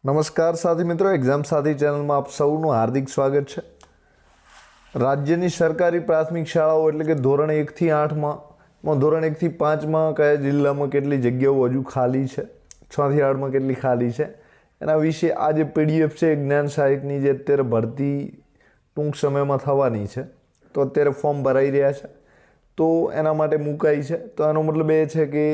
નમસ્કાર સાથી મિત્રો, એક્ઝામ સાથી ચેનલમાં આપ સૌનું હાર્દિક સ્વાગત છે। રાજ્યની સરકારી પ્રાથમિક શાળાઓ એટલે કે ધોરણ 1 થી 8માં ધોરણ 1 થી 5માં કયા જિલ્લામાં કેટલી જગ્યાઓ હજુ ખાલી છે, 6 થી 8માં કેટલી ખાલી છે, એના વિશે આ જે પીડીએફ છે જ્ઞાન સહાયકની જે અત્યારે ભરતી ટૂંક સમયમાં થવાની છે, તો અત્યારે ફોર્મ ભરાઈ રહ્યા છે, તો એના માટે મુકાઈ છે। તો એનો મતલબ એ છે કે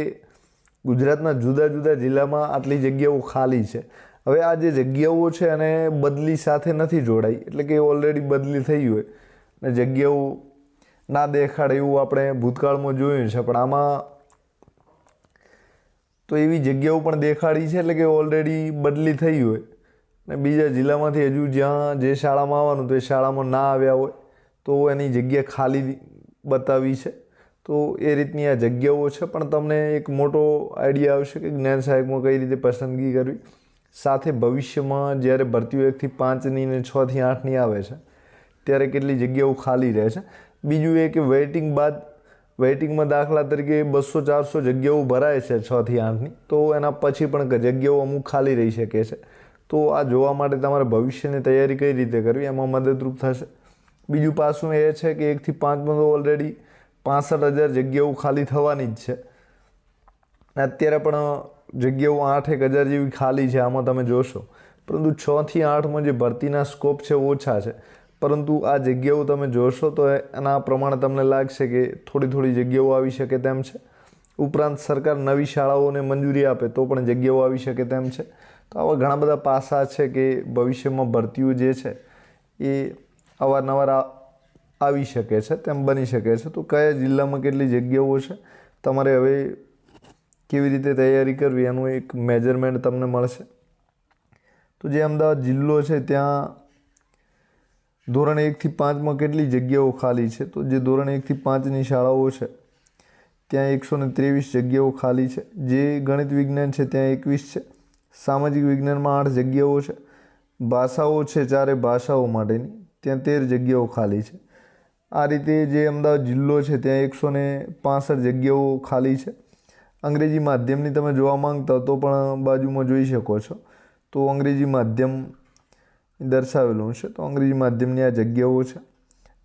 ગુજરાતના જુદા જુદા જિલ્લામાં આટલી જગ્યાઓ ખાલી છે। હવે આ જે જગ્યાઓ છે અને બદલી સાથે નથી જોડાઈ, એટલે કે ઓલરેડી બદલી થઈ હોય ને જગ્યાઓ ના દેખાડે એવું આપણે ભૂતકાળમાં જોયું છે, પણ આમાં તો એવી જગ્યાઓ પણ દેખાડી છે, એટલે કે ઓલરેડી બદલી થઈ હોય ને બીજા જિલ્લામાંથી હજુ જ્યાં જે શાળામાં આવવાનું તો એ શાળામાં ના આવ્યા હોય તો એની જગ્યા ખાલી બતાવી છે। તો એ રીતની આ જગ્યાઓ છે, પણ તમને એક મોટો આઈડિયા આવશે કે જ્ઞાન સહાયકમાં કઈ રીતે પસંદગી કરવી, સાથે ભવિષ્યમાં જ્યારે ભરતીઓ 1 થી 5ની ને 6 થી 8ની આવે છે ત્યારે કેટલી જગ્યાઓ ખાલી રહે છે। બીજું એ કે વેઇટિંગમાં દાખલા તરીકે 200-400 જગ્યાઓ ભરાય છે 6 થી 8ની, તો એના પછી પણ જગ્યાઓ અમુક ખાલી રહી શકે છે। તો આ જોવા માટે તમારે ભવિષ્યની તૈયારી કઈ રીતે કરવી એમાં મદદરૂપ થશે। બીજું પાસું એ છે કે 1 થી 5માં તો ઓલરેડી 65,000 જગ્યાઓ ખાલી થવાની જ છે, અત્યારે પણ જગ્યાઓ 8-1 હજાર જેવી ખાલી છે આમાં તમે જોશો, પરંતુ 6 થી 8માં જે ભરતીના સ્કોપ છે ઓછા છે, પરંતુ આ જગ્યાઓ તમે જોશો તો એના પ્રમાણે તમને લાગશે કે થોડી જગ્યાઓ આવી શકે તેમ છે। ઉપરાંત સરકાર નવી શાળાઓને મંજૂરી આપે તો પણ જગ્યાઓ આવી શકે તેમ છે। તો આવા ઘણા બધા પાસા છે કે ભવિષ્યમાં ભરતીઓ જે છે એ અવારનવાર આવી શકે છે, તેમ બની શકે છે। તો કયા જિલ્લામાં કેટલી જગ્યાઓ છે, તમારે હવે કેવી રીતે તૈયારી કરવી એનું એક મેજરમેન્ટ તમને મળશે। તો જે અમદાવાદ જિલ્લો છે ત્યાં ધોરણ 1 થી 5માં કેટલી જગ્યાઓ ખાલી છે, તો જે ધોરણ 1 થી 5ની શાળાઓ છે ત્યાં 123 જગ્યાઓ ખાલી છે। જે ગણિત વિજ્ઞાન છે ત્યાં 21 છે, સામાજિક વિજ્ઞાનમાં 8 જગ્યાઓ છે, ભાષાઓ છે 4 ભાષાઓ માટેની ત્યાં 13 જગ્યાઓ ખાલી છે। આ રીતે જે અમદાવાદ જિલ્લો છે ત્યાં 165 જગ્યાઓ ખાલી છે। અંગ્રેજી માધ્યમની તમે જોવા માંગતા હો તો પણ બાજુમાં જોઈ શકો છો, તો અંગ્રેજી માધ્યમ દર્શાવેલું છે, તો અંગ્રેજી માધ્યમની આ જગ્યાઓ છે।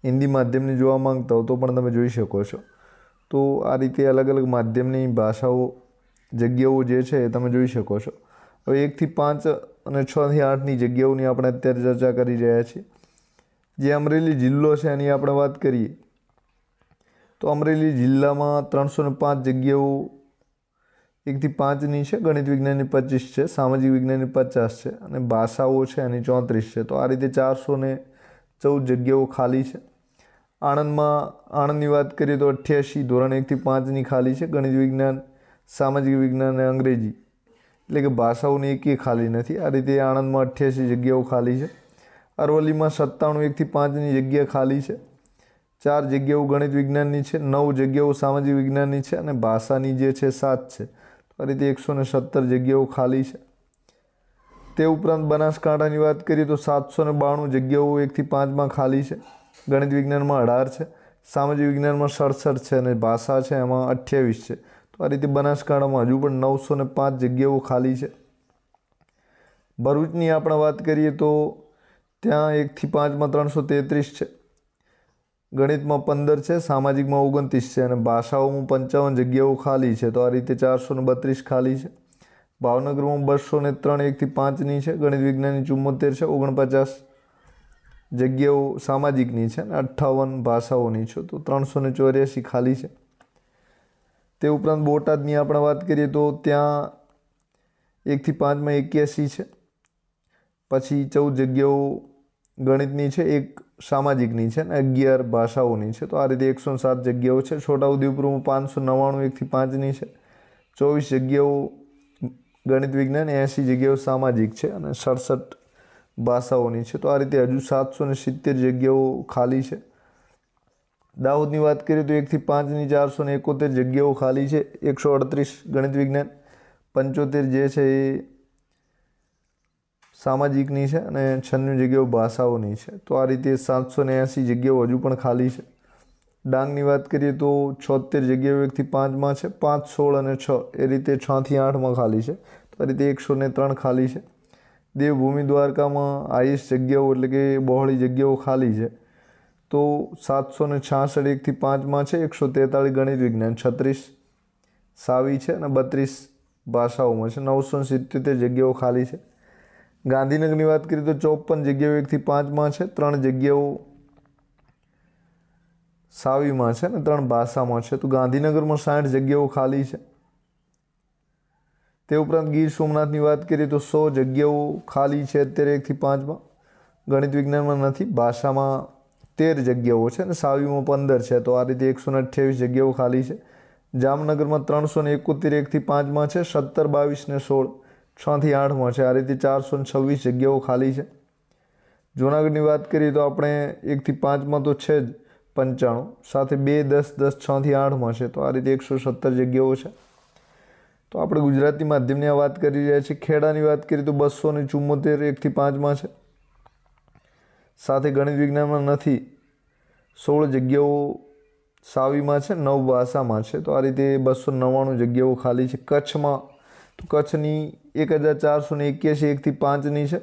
હિન્દી માધ્યમની જોવા માંગતા હો તો પણ તમે જોઈ શકો છો। તો આ રીતે અલગ અલગ માધ્યમની ભાષાઓ જગ્યાઓ જે છે એ તમે જોઈ શકો છો। હવે 1 થી 5 અને 6 થી 8ની જગ્યાઓની આપણે અત્યારે ચર્ચા કરી રહ્યા છીએ। જે અમરેલી જિલ્લો છે એની આપણે વાત કરીએ તો અમરેલી જિલ્લામાં 305 જગ્યાઓ 1 થી 5ની છે, ગણિત વિજ્ઞાનની 25 છે, સામાજિક વિજ્ઞાનની 50 છે અને ભાષાઓ છે એની 34 છે। તો આ રીતે 414 જગ્યાઓ ખાલી છે। આણંદની વાત કરીએ તો 88 ધોરણ 1 થી 5ની ખાલી છે, ગણિત વિજ્ઞાન, સામાજિક વિજ્ઞાન અને અંગ્રેજી એટલે કે ભાષાઓની એકેય ખાલી નથી। આ રીતે આણંદમાં 88 જગ્યાઓ ખાલી છે। અરવલ્લીમાં 97 1 થી 5ની જગ્યા ખાલી છે, 4 જગ્યાઓ ગણિત વિજ્ઞાનની છે, 9 જગ્યાઓ સામાજિક વિજ્ઞાનની છે અને ભાષાની જે છે 7 છે। તો આ રીતે 117 જગ્યાઓ ખાલી છે। તે ઉપરાંત બનાસકાંઠાની વાત કરીએ તો 792 જગ્યાઓ 1 થી 5માં ખાલી છે, ગણિત વિજ્ઞાનમાં 18 છે, સામાજિક વિજ્ઞાનમાં 67 છે અને ભાષા છે એમાં 28 છે। તો આ રીતે બનાસકાંઠામાં હજુ પણ 905 જગ્યાઓ ખાલી છે। ભરૂચની આપણે વાત કરીએ તો ત્યાં 1 થી 5માં 333 છે, ગણિતમાં 15 છે, સામાજિકમાં 29 છે અને ભાષાઓમાં 55 જગ્યાઓ ખાલી છે। તો આ રીતે 432 ખાલી છે। ભાવનગરમાં 203 1 થી 5ની છે, ગણિત વિજ્ઞાનની 74 છે, 49 જગ્યાઓ સામાજિકની છે અને 58 ભાષાઓની છે, તો 384 ખાલી છે। તે ઉપરાંત બોટાદની આપણે વાત કરીએ તો ત્યાં 1 થી 5માં 81 છે, પછી 14 જગ્યાઓ ગણિતની છે, 1 સામાજિકની છે અને 11 ભાષાઓની છે। તો આ રીતે 107 જગ્યાઓ છે। છોટાઉદેપુરમાં 599 1 થી 5ની છે, 24 જગ્યાઓ ગણિત વિજ્ઞાન, 80 જગ્યાઓ સામાજિક છે અને 67 ભાષાઓની છે। તો આ રીતે હજુ 770 જગ્યાઓ ખાલી છે। દાહોદની વાત કરીએ તો 1 થી 5ની 471 જગ્યાઓ ખાલી છે, 138 ગણિત વિજ્ઞાન, 75 જે છે એ સામાજિકની છે અને 96 જગ્યાઓ ભાષાઓની છે। તો આ રીતે 780 જગ્યાઓ હજુ પણ ખાલી છે। ડાંગની વાત કરીએ તો 76 જગ્યાઓ 1 થી 5માં છે, 5, 16 અને 6 એ રીતે 6 થી 8માં ખાલી છે। તો આ રીતે 103 ખાલી છે। દેવભૂમિ દ્વારકામાં હાઈએસ્ટ જગ્યાઓ એટલે કે બહોળી જગ્યાઓ ખાલી છે તો 766 1 થી 5માં છે, 143 ગણિત વિજ્ઞાન, 36 સાવી છે અને 32 ભાષાઓમાં છે, 977 જગ્યાઓ ખાલી છે. ગાંધીનગરની વાત કરીએ તો 54 જગ્યાઓ 1 થી 5માં છે, 3 જગ્યાઓ સાવીમાં છે અને 3 ભાષામાં છે. તો ગાંધીનગરમાં 60 જગ્યાઓ ખાલી છે. તે ઉપરાંત ગીર સોમનાથની વાત કરીએ તો 100 જગ્યાઓ ખાલી છે અત્યારે 1 થી 5માં. ગણિત વિજ્ઞાનમાં નથી, ભાષામાં 13 જગ્યાઓ છે અને સાવીમાં 15 છે. તો આ રીતે 128 જગ્યાઓ ખાલી છે. જામનગરમાં 371 1 થી 5માં છે, 17 22 ને 16 6 થી 8માં છે. આ રીતે 426 જગ્યાઓ ખાલી છે. જૂનાગઢની વાત કરીએ તો આપણે 1 થી 5માં તો છે જ 95, સાથે 2 10 10 6 થી 8માં છે. તો આ રીતે 117 જગ્યાઓ છે. તો આપણે ગુજરાતી માધ્યમની વાત કરી રહ્યા છીએ. ખેડાની વાત કરીએ તો 274 1 થી 5માં છે, સાથે ગણિત વિજ્ઞાનમાં નથી, 16 જગ્યાઓ સાવીમાં છે, 9 ભાષામાં છે. તો આ રીતે 299 જગ્યાઓ ખાલી છે. કચ્છમાં તો કચ્છની 1481 1 થી 5ની છે,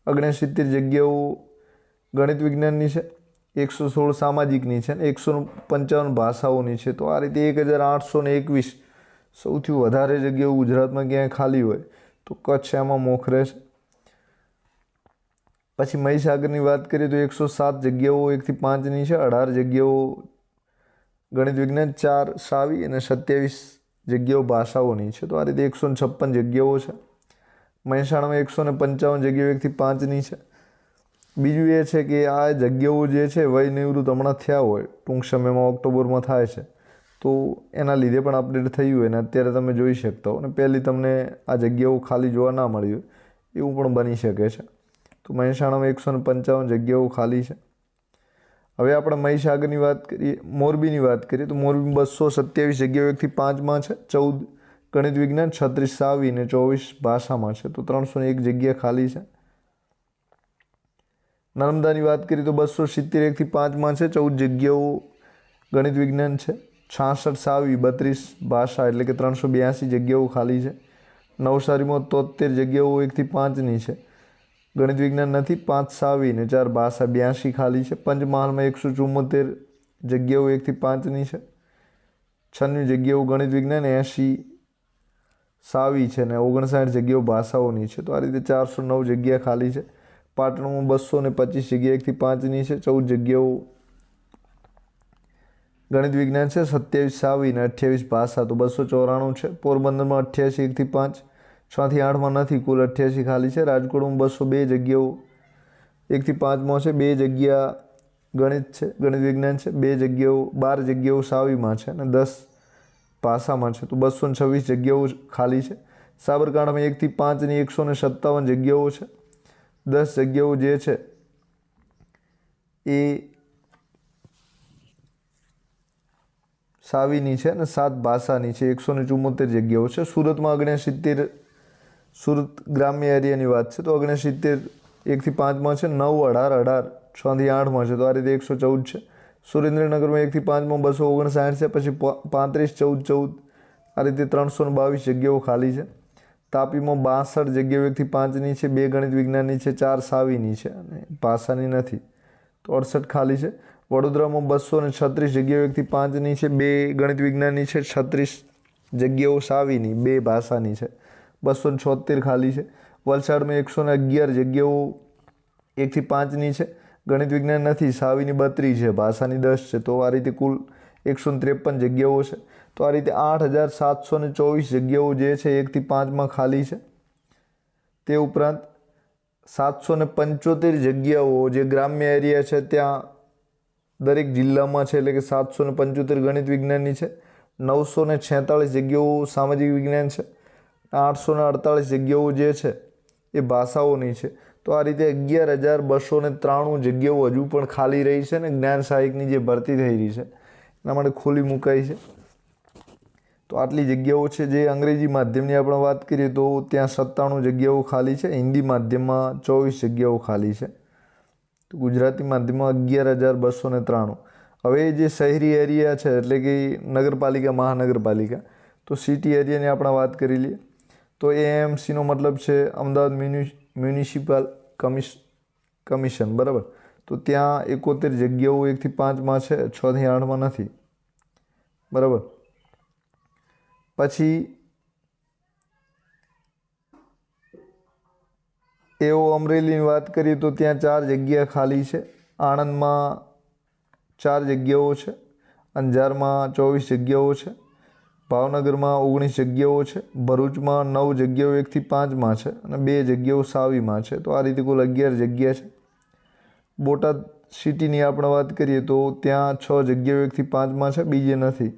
69 જગ્યાઓ ગણિત વિજ્ઞાનની છે, 116 સામાજિકની છે અને 155 ભાષાઓની છે. તો આ રીતે 1821 સૌથી વધારે જગ્યાઓ ગુજરાતમાં ક્યાંય ખાલી હોય તો કચ્છ એમાં મોખરે છે. પછી મહીસાગરની વાત કરીએ તો 107 જગ્યાઓ 1 થી 5ની છે, 18 જગ્યાઓ ગણિત વિજ્ઞાન, 4 સાવી અને 27 જગ્યાઓ ભાષાઓની છે. તો આ રીતે 156 જગ્યાઓ છે. મહેસાણામાં 155 જગ્યાઓ 1 થી 5ની છે. બીજું એ છે કે આ જગ્યાઓ જે છે વય નિવૃત્ત હમણાં થયા હોય, ટૂંક સમયમાં ઓક્ટોબરમાં થાય છે, તો એના લીધે પણ અપડેટ થયું હોય ને અત્યારે તમે જોઈ શકતા હો અને પહેલી તમને આ જગ્યાઓ ખાલી જોવા ના મળી હોય એવું પણ બની શકે છે. તો મહેસાણામાં 155 જગ્યાઓ ખાલી છે. હવે આપણે મહીસાગરની વાત કરીએ, મોરબીની વાત કરીએ તો મોરબી 227 જગ્યાઓ 1 થી 5માં છે, 14 ગણિત વિજ્ઞાન, 36 સાવી ને 24 ભાષામાં છે. તો 301 જગ્યા ખાલી છે. નર્મદાની વાત કરીએ તો 270 1 થી 5માં છે, 14 જગ્યાઓ ગણિત વિજ્ઞાન છે, 66 સાવી, 32 ભાષા એટલે કે 382 જગ્યાઓ ખાલી છે. નવસારીમાં 73 જગ્યાઓ 1 થી 5ની છે, ગણિત વિજ્ઞાન નથી, 5 સાવી ને 4 ભાષા, 82 ખાલી છે. પંચમહાલમાં 174 જગ્યાઓ 1 થી 5ની છે, 96 જગ્યાઓ ગણિત વિજ્ઞાન, 80 સાવી છે ને 59 જગ્યાઓ ભાષાઓની છે. તો આ રીતે 409 જગ્યા ખાલી છે. પાટણમાં 225 જગ્યા 1 થી 5ની છે, 14 જગ્યાઓ ગણિત વિજ્ઞાન છે, 27 સાવી ને 28 ભાષા, તો 294 છે. પોરબંદરમાં 88 1 થી 5, 6 થી 8માં નથી, કુલ 88 ખાલી છે. રાજકોટમાં 202 જગ્યાઓ 1 થી 5માં છે, 2 જગ્યા ગણિત છે, ગણિત વિજ્ઞાન છે, 2 જગ્યાઓ 12 જગ્યાઓ સાવીમાં છે અને 10 ભાષામાં છે. તો 226 જગ્યાઓ ખાલી છે. સાબરકાંઠામાં 1 થી 5ની 157 જગ્યાઓ છે, 10 જગ્યાઓ જે છે એ સાવીની છે અને 7 ભાષાની છે, 174 જગ્યાઓ છે. સુરતમાં 69, સુરત ગ્રામ્ય એરિયાની વાત છે તો 69 1 થી 5માં છે, 9 18 18 6 થી 8માં છે. તો આ રીતે 114 છે. સુરેન્દ્રનગરમાં 1 થી 5માં 259 છે, પછી 35 14 14 આ રીતે 322 જગ્યાઓ ખાલી છે. તાપીમાં 62 જગ્યાઓ 1 થી 5ની છે, 2 ગણિત વિજ્ઞાનની છે, 4 સાવીની છે અને ભાષાની નથી, તો 68 ખાલી છે. વડોદરામાં 236 જગ્યાઓ 1 થી 5ની છે, 2 ગણિત વિજ્ઞાનની છે, 36 જગ્યાઓ સાવીની, 2 ભાષાની છે, 276 ખાલી છે. વલસાડમાં 111 જગ્યાઓ 1 થી 5ની છે, ગણિત વિજ્ઞાન નથી, સાવીની 32 છે, ભાષાની 10 છે. તો આ રીતે કુલ 153 જગ્યાઓ છે. તો આ રીતે 8724 જગ્યાઓ જે છે 1 થી 5માં ખાલી છે. તે ઉપરાંત 775 જગ્યાઓ જે ગ્રામ્ય એરિયા છે ત્યાં દરેક જિલ્લામાં છે, એટલે કે 775 ગણિત વિજ્ઞાનની છે, 946 જગ્યાઓ સામાજિક વિજ્ઞાન છે, 848 જગ્યાઓ જે છે એ ભાષાઓની છે. તો આ રીતે 11,293 જગ્યાઓ હજુ પણ ખાલી રહી છે ને જ્ઞાન સહાયકની જે ભરતી થઈ રહી છે એના માટે ખોલી મુકાઈ છે. તો આટલી જગ્યાઓ છે. જે અંગ્રેજી માધ્યમની આપણે વાત કરીએ તો ત્યાં 97 જગ્યાઓ ખાલી છે, હિન્દી માધ્યમમાં 24 જગ્યાઓ ખાલી છે, તો ગુજરાતી માધ્યમમાં 11,293. હવે જે શહેરી એરિયા છે એટલે કે નગરપાલિકા મહાનગરપાલિકા, તો સિટી એરિયાની આપણે વાત કરી લઈએ તો એએમસીનો મતલબ છે અમદાવાદ મ્યુનિસિપલ કમિશન, બરાબર. તો ત્યાં 71 જગ્યાઓ 1 થી 5માં છે, 6 થી 8માં નથી, બરાબર. પછી એઓ અમરેલીની વાત કરીએ તો ત્યાં 4 જગ્યા ખાલી છે. આણંદમાં 4 જગ્યાઓ છે, અંજારમાં 24 જગ્યાઓ છે, ભાવનગરમાં 19 જગ્યાઓ છે, ભરૂચમાં 9 જગ્યાઓ 1 થી 5માં છે અને 2 જગ્યાઓ સાવીમાં છે. તો આ રીતે કુલ 11 જગ્યા છે. બોટાદ સિટીની આપણે વાત કરીએ તો ત્યાં 6 જગ્યાઓ 1 થી 5માં છે, બીજે નથી.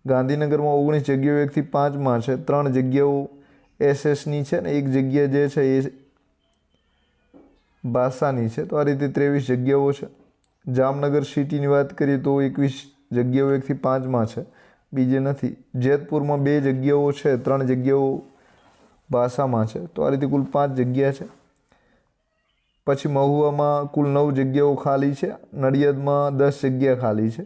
ગાંધીનગરમાં 19 જગ્યાઓ 1 થી 5માં છે, 3 જગ્યાઓ એસએસની છે ને 1 જગ્યા જે છે એ ભાષાની છે. તો આ રીતે 23 જગ્યાઓ છે. જામનગર સિટીની વાત કરીએ તો 21 જગ્યાઓ 1 થી 5માં છે, બીજે નથી. જેતપુરમાં 2 જગ્યાઓ છે, 3 જગ્યાઓ ભાષામાં છે. તો આ રીતે કુલ 5 જગ્યા છે. પછી મહુવામાં કુલ 9 જગ્યાઓ ખાલી છે, નડિયાદમાં 10 જગ્યા ખાલી છે,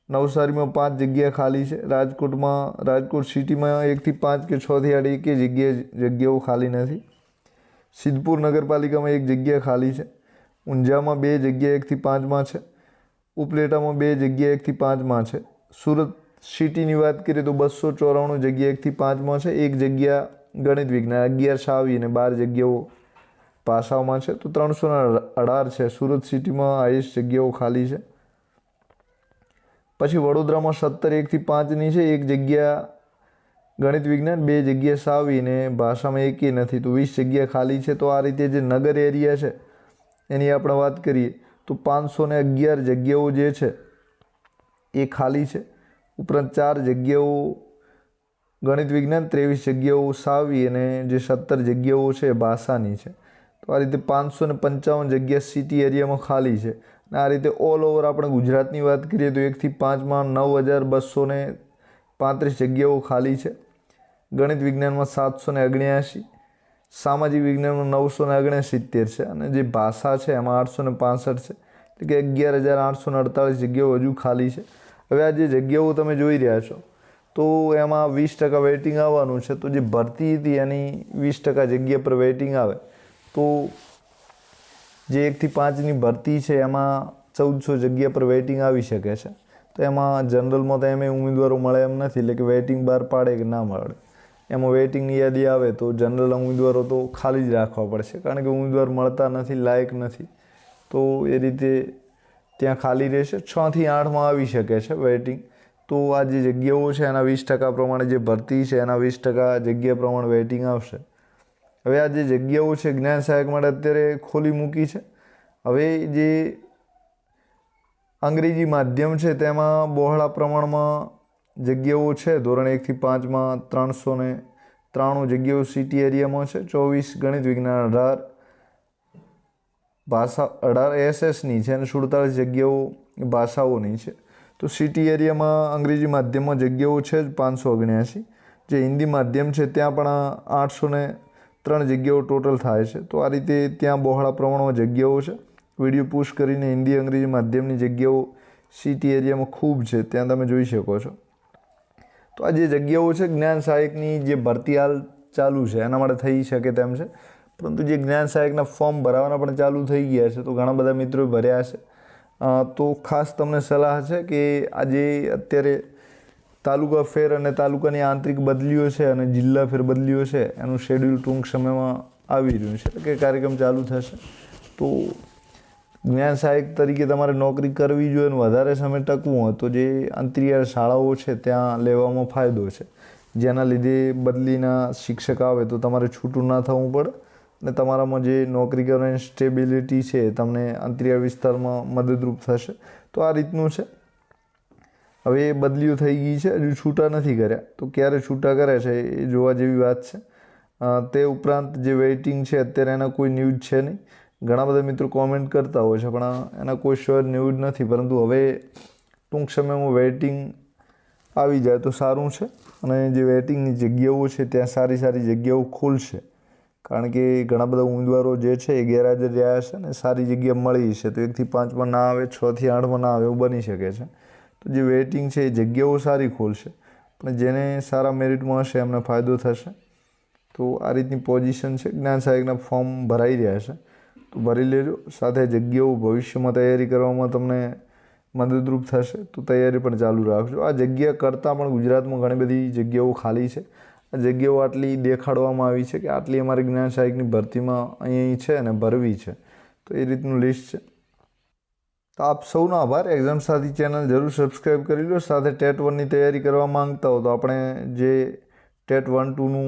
નવસારીમાં 5 જગ્યા ખાલી છે, રાજકોટ સિટીમાં 1 થી 5 કે 6 થી 8 એકે જગ્યાઓ ખાલી નથી. સિદ્ધપુર નગરપાલિકામાં 1 જગ્યા ખાલી છે, ઊંઝામાં 2 જગ્યા 1 થી 5માં છે, ઉપલેટામાં 2 જગ્યા 1 થી 5માં છે. સુરત સિટીની વાત કરીએ તો 294 જગ્યા 1 થી 5માં છે, 1 જગ્યા ગણિત વિજ્ઞાન, 11 સાવી અને 12 જગ્યાઓ ભાષાઓમાં છે. તો 318 છે. સુરત સિટીમાં હાઈએસ્ટ જગ્યાઓ ખાલી છે. પછી વડોદરામાં 17 1 થી 5ની છે, 1 જગ્યા ગણિત વિજ્ઞાન, 2 જગ્યા સાવી અને ભાષામાં એકેય નથી. તો 20 જગ્યા ખાલી છે. તો આ રીતે જે નગર એરિયા છે એની આપણે વાત કરીએ તો 511 જગ્યાઓ જે છે એ ખાલી છે. ઉપરાંત 4 જગ્યાઓ ગણિત વિજ્ઞાન, 23 જગ્યાઓ સાવી અને જે 17 જગ્યાઓ છે એ ભાષાની છે. તો આ રીતે 555 જગ્યા સિટી એરિયામાં ખાલી છે. અને આ રીતે ઓલ ઓવર આપણે ગુજરાતની વાત કરીએ તો 1 થી 5માં 9235 જગ્યાઓ ખાલી છે. ગણિત વિજ્ઞાનમાં 779, સામાજિક વિજ્ઞાનમાં 969 છે અને જે ભાષા છે એમાં 865 છે. એટલે કે 11,848 જગ્યાઓ હજુ ખાલી છે. હવે આ જે જગ્યાઓ તમે જોઈ રહ્યા છો તો એમાં 20% વેઇટિંગ આવવાનું છે. તો જે ભરતી હતી એની 20% જગ્યા પર વેઇટિંગ આવે તો જે 1 થી 5ની ભરતી છે એમાં 1400 જગ્યા પર વેઇટિંગ આવી શકે છે. તો એમાં જનરલમાં તો એમ ઉમેદવારો મળે એમ નથી, એટલે કે વેઇટિંગ બહાર પાડે કે ના મળે. એમાં વેઇટિંગની યાદી આવે તો જનરલ ઉમેદવારો તો ખાલી જ રાખવા પડશે, કારણ કે ઉમેદવાર મળતા નથી, લાયક નથી. તો એ રીતે ત્યાં ખાલી રહેશે. 6 થી 8માં આવી શકે છે વેઇટિંગ. તો આ જે જગ્યાઓ છે એના 20% પ્રમાણે જે ભરતી છે એના 20% જગ્યા પ્રમાણે વેઇટિંગ આવશે. હવે આ જે જગ્યાઓ છે જ્ઞાન સહાયક માટે અત્યારે ખોલી મૂકી છે. હવે જે અંગ્રેજી માધ્યમ છે તેમાં બહોળા પ્રમાણમાં જગ્યાઓ છે. ધોરણ 1 થી 5માં 393 જગ્યાઓ સિટી એરિયામાં છે, 24 ગણિત વિજ્ઞાન, 18 ભાષા, 18 એસએસની છે અને 47 જગ્યાઓ ભાષાઓની છે. તો સિટી એરિયામાં અંગ્રેજી માધ્યમમાં જગ્યાઓ છે જ 579. જે હિન્દી માધ્યમ છે ત્યાં પણ 803 જગ્યાઓ ટોટલ થાય છે. તો આ રીતે ત્યાં બહોળા પ્રમાણમાં જગ્યાઓ છે. વિડીયો પુશ કરીને હિન્દી અંગ્રેજી માધ્યમની જગ્યાઓ સિટી એરિયામાં ખૂબ છે, ત્યાં તમે જોઈ શકો છો. તો આ જે જગ્યાઓ છે જ્ઞાન સહાયકની જે ભરતી હાલ ચાલુ છે એના માટે થઈ શકે તેમ છે. પરંતુ જે જ્ઞાન સહાયકના ફોર્મ ભરાવાના પણ ચાલુ થઈ ગયા છે, તો ઘણા બધા મિત્રોએ ભર્યા છે. તો ખાસ તમને સલાહ છે કે આજે અત્યારે તાલુકા ફેર અને તાલુકાની આંતરિક બદલીઓ છે અને જિલ્લા ફેર બદલીઓ છે એનું શેડ્યુલ ટૂંક સમયમાં આવી રહ્યું છે, એટલે કે કાર્યક્રમ ચાલુ થશે. તો જ્ઞાન સહાયક તરીકે તમારે નોકરી કરવી જોઈએ અને વધારે સમય ટકવું હોય તો જે અંતરિયાળ શાળાઓ છે ત્યાં લેવામાં ફાયદો છે, જેના લીધે બદલીના શિક્ષક આવે તો તમારે છૂટું ના થવું પડે અને તમારામાં જે નોકરી કરવાની સ્ટેબિલિટી છે તમને અંતરિયાળ વિસ્તારમાં મદદરૂપ થશે. તો આ રીતનું છે. હવે એ બદલીઓ થઈ ગઈ છે, હજુ છૂટા નથી કર્યા, તો ક્યારે છૂટા કરે છે એ જોવા જેવી વાત છે. તે ઉપરાંત જે વેઇટિંગ છે અત્યારે એના કોઈ ન્યૂઝ છે નહીં. ઘણા બધા મિત્રો કોમેન્ટ કરતા હોય છે પણ એના કોઈ શ્યોર ન્યૂઝ નથી. પરંતુ હવે ટૂંક સમયમાં વેઇટિંગ આવી જાય તો સારું છે અને જે વેઇટિંગની જગ્યાઓ છે ત્યાં સારી સારી જગ્યાઓ ખુલશે, કારણ કે ઘણા બધા ઉમેદવારો જે છે એ ગેરહાજર રહ્યા છે અને સારી જગ્યા મળી છે. તો 1 થી 5માં ના આવે, 6 થી 8માં ના આવે એવું બની શકે છે. તો જે વેઇટિંગ છે એ જગ્યાઓ સારી ખોલશે, પણ જેને સારા મેરિટમાં હશે એમને ફાયદો થશે. તો આ રીતની પોઝિશન છે. જ્ઞાન સહાયકના ફોર્મ ભરાઈ રહ્યા છે, તો ભરી લેજો. સાથે જગ્યાઓ ભવિષ્યમાં તૈયારી કરવામાં તમને મદદરૂપ થશે, તો તૈયારી પણ ચાલુ રાખજો. આ જગ્યા કરતાં પણ ગુજરાતમાં ઘણી બધી જગ્યાઓ ખાલી છે. આ જગ્યાઓ આટલી દેખાડવામાં આવી છે કે આટલી અમારી જ્ઞાન સહાયકની ભરતીમાં અહીં છે અને ભરવી છે, તો એ રીતનું લિસ્ટ છે. તો આપ સૌનો આભાર. એક્ઝામ સાથી ચેનલ જરૂર સબસ્ક્રાઈબ કરી લો. સાથે ટેટ 1ની તૈયારી કરવા માંગતા હો તો આપણે જે ટેટ 1, 2નું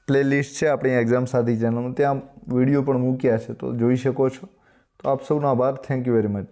પ્લેલિસ્ટ છે આપણી એક્ઝામ સાથી ચેનલમાં, ત્યાં વિડીયો પણ મૂક્યા છે, તો જોઈ શકો છો. તો આપ સૌનો આભાર. Thank you very much.